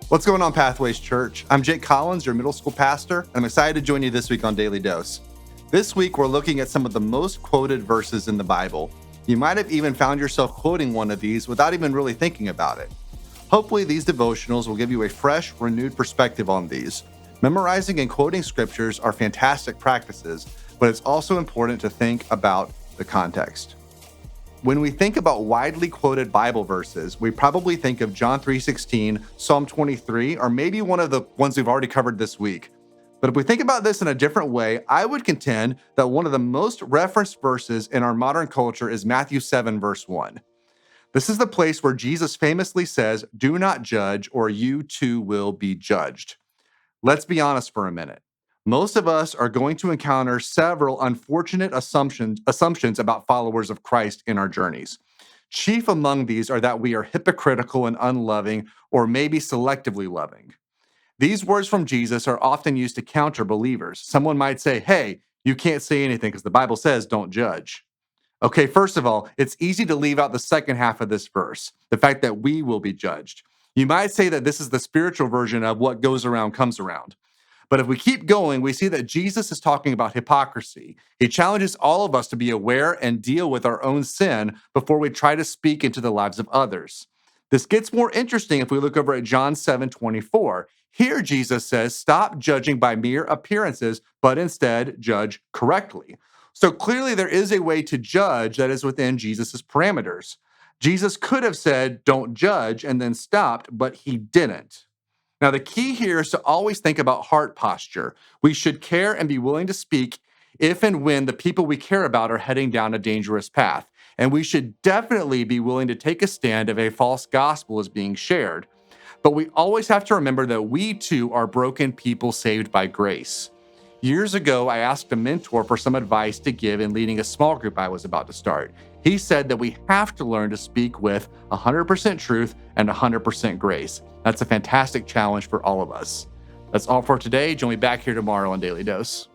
What's going on, Pathways Church? I'm Jake Collins, your middle school pastor, and I'm excited to join you this week on Daily Dose. This week, we're looking at some of the most quoted verses in the Bible. You might have even found yourself quoting one of these without even really thinking about it. Hopefully, these devotionals will give you a fresh, renewed perspective on these. Memorizing and quoting scriptures are fantastic practices, but it's also important to think about the context. When we think about widely quoted Bible verses, we probably think of John 3:16, Psalm 23, or maybe one of the ones we've already covered this week. But if we think about this in a different way, I would contend that one of the most referenced verses in our modern culture is Matthew 7, verse 1. This is the place where Jesus famously says, "Do not judge, or you too will be judged." Let's be honest for a minute. Most of us are going to encounter several unfortunate assumptions about followers of Christ in our journeys. Chief among these are that we are hypocritical and unloving, or maybe selectively loving. These words from Jesus are often used to counter believers. Someone might say, "Hey, you can't say anything because the Bible says don't judge." Okay, first of all, it's easy to leave out the second half of this verse, the fact that we will be judged. You might say that this is the spiritual version of what goes around comes around. But if we keep going, we see that Jesus is talking about hypocrisy. He challenges all of us to be aware and deal with our own sin before we try to speak into the lives of others. This gets more interesting if we look over at John 7:24. Here, Jesus says, "Stop judging by mere appearances, but instead judge correctly." So clearly, there is a way to judge that is within Jesus' parameters. Jesus could have said, "Don't judge," and then stopped, but he didn't. Now, the key here is to always think about heart posture. We should care and be willing to speak if and when the people we care about are heading down a dangerous path. And we should definitely be willing to take a stand if a false gospel is being shared. But we always have to remember that we too are broken people saved by grace. Years ago, I asked a mentor for some advice to give in leading a small group I was about to start. He said that we have to learn to speak with 100% truth and 100% grace. That's a fantastic challenge for all of us. That's all for today. Join me back here tomorrow on Daily Dose.